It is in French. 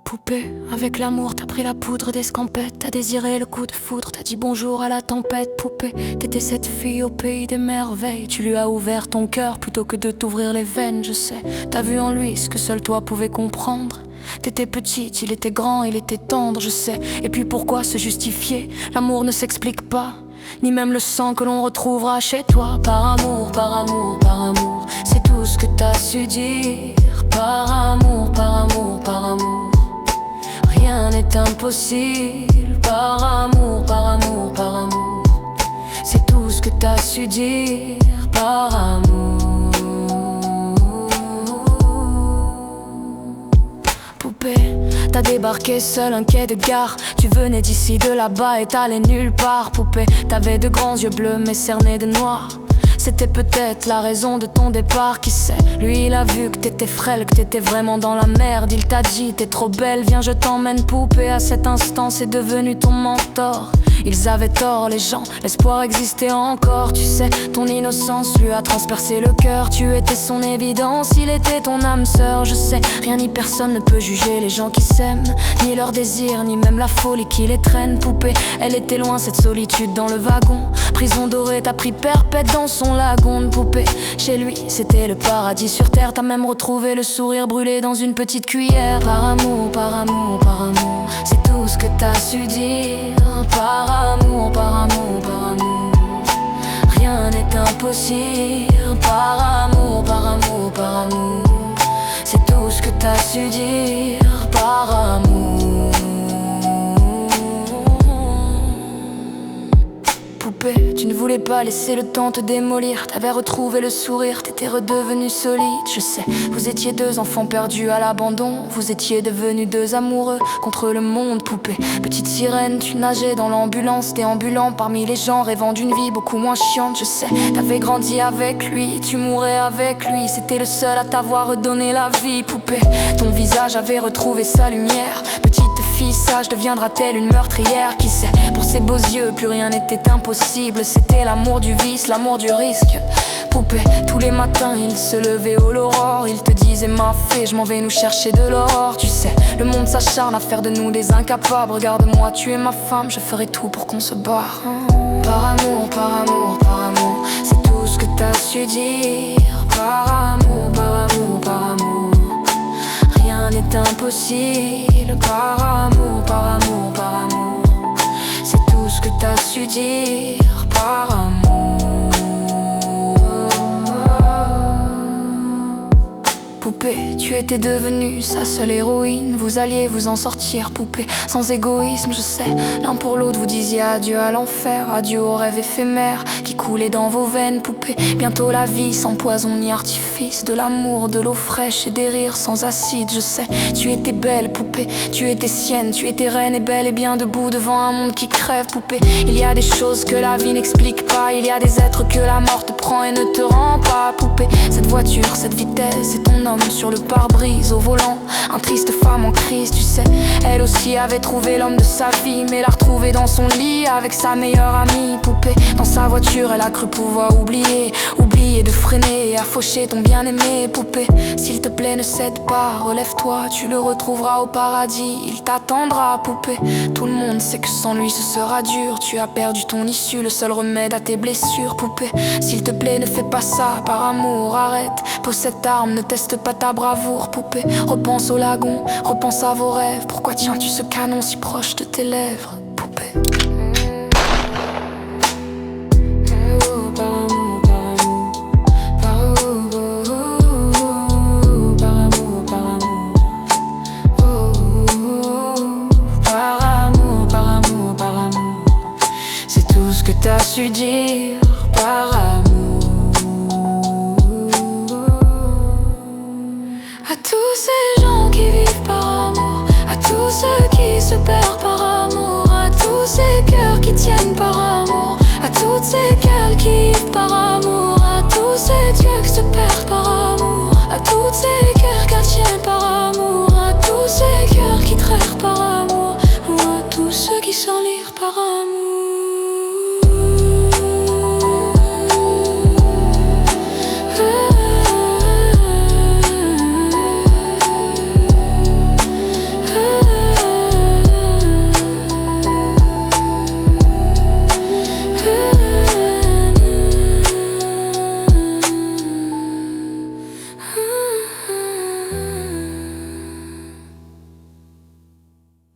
Poupée, avec l'amour t'as pris la poudre d'escampette. T'as désiré le coup de foudre, t'as dit bonjour à la tempête. Poupée, t'étais cette fille au pays des merveilles. Tu lui as ouvert ton cœur plutôt que de t'ouvrir les veines. Je sais, t'as vu en lui ce que seul toi pouvais comprendre. T'étais petite, il était grand, il était tendre, je sais. Et puis pourquoi se justifier? L'amour ne s'explique pas, ni même le sang que l'on retrouvera chez toi. Par amour, par amour, par amour, c'est tout ce que t'as su dire. Par amour, par amour, par amour, rien n'est impossible. Par amour, par amour, par amour, c'est tout ce que t'as su dire. Par amour. Poupée, t'as débarqué seul un quai de gare. Tu venais d'ici, de là-bas et t'allais nulle part. Poupée, t'avais de grands yeux bleus mais cernés de noir. C'était peut-être la raison de ton départ, qui sait. Lui il a vu que t'étais frêle, que t'étais vraiment dans la merde. Il t'a dit t'es trop belle, viens je t'emmène. Poupée, à cet instant c'est devenu ton mentor. Ils avaient tort les gens, l'espoir existait encore. Tu sais, ton innocence lui a transpercé le cœur. Tu étais son évidence, il était ton âme sœur. Je sais, rien ni personne ne peut juger les gens qui s'aiment, ni leur désir, ni même la folie qui les traîne. Poupée, elle était loin cette solitude dans le wagon. Prison dorée, t'as pris perpète dans son lagon. Poupée, chez lui c'était le paradis sur terre. T'as même retrouvé le sourire brûlé dans une petite cuillère. Par amour, par amour, par amour, c'est tout ce que t'as su dire. Par amour, par amour, par amour, rien n'est impossible. Par amour, par amour, par amour, c'est tout ce que t'as su dire. Par amour. Poupée, tu ne voulais pas laisser le temps te démolir. T'avais retrouvé le sourire, t'étais redevenu solide. Je sais, vous étiez deux enfants perdus à l'abandon. Vous étiez devenus deux amoureux contre le monde. Poupée, petite sirène, tu nageais dans l'ambulance, déambulant parmi les gens, rêvant d'une vie beaucoup moins chiante. Je sais, t'avais grandi avec lui, tu mourais avec lui. C'était le seul à t'avoir redonné la vie. Poupée, ton visage avait retrouvé sa lumière. Petite fille sage, deviendra-t-elle une meurtrière? Qui sait, pour ses beaux yeux plus rien n'était impossible. C'était l'amour du vice, l'amour du risque. Poupée, tous les matins il se levait au l'aurore. Il te disait ma fée, je m'en vais nous chercher de l'or. Tu sais, le monde s'acharne à faire de nous des incapables. Regarde-moi, tu es ma femme, je ferai tout pour qu'on se barre. Par amour, par amour, par amour, c'est tout ce que t'as su dire. Par amour, par amour, par amour, rien n'est impossible. Par amour, par amour, par amour, c'est tout ce que t'as su dire. Par amour. Poupée, tu étais devenue sa seule héroïne. Vous alliez vous en sortir, poupée, sans égoïsme, je sais. L'un pour l'autre vous disiez adieu à l'enfer, adieu aux rêves éphémères qui coulaient dans vos veines. Poupée, bientôt la vie sans poison ni artifice, de l'amour, de l'eau fraîche et des rires sans acide. Je sais, tu étais belle, poupée, tu étais sienne. Tu étais reine et belle et bien debout devant un monde qui crève. Poupée, il y a des choses que la vie n'explique pas. Il y a des êtres que la mort te prend et ne te rend pas. Poupée, cette voiture, cette vitesse, c'est ton homme sur le pare-brise au volant, un triste femme en crise. Tu sais, elle aussi avait trouvé l'homme de sa vie, mais l'a retrouvé dans son lit avec sa meilleure amie. Poupée, dans sa voiture elle a cru pouvoir oublier de freiner et à faucher ton bien-aimé. Poupée, s'il te plaît ne cède pas, relève-toi, tu le retrouveras au paradis, il t'attendra. Poupée, tout le monde sait que sans lui ce sera dur. Tu as perdu ton issue, le seul remède à tes blessures. Poupée, s'il te plaît ne fais pas ça, par amour arrête, pose cette arme, ne teste pas ta bravoure. Poupée, repense au lagon, repense à vos rêves. Pourquoi tiens-tu ce canon si proche de tes lèvres? Poupée. T'as su dire par amour. À tous ces gens qui vivent par amour, à tous ceux qui se perdent par amour, à tous ces cœurs qui tiennent par amour, à toutes ces gueules qui vivent par amour, à tous ces dieux qui se perdent par amour, à toutes ces cœurs qui tiennent par amour, à tous ces cœurs qui trahissent par amour, ou à tous ceux qui s'enlirent par amour.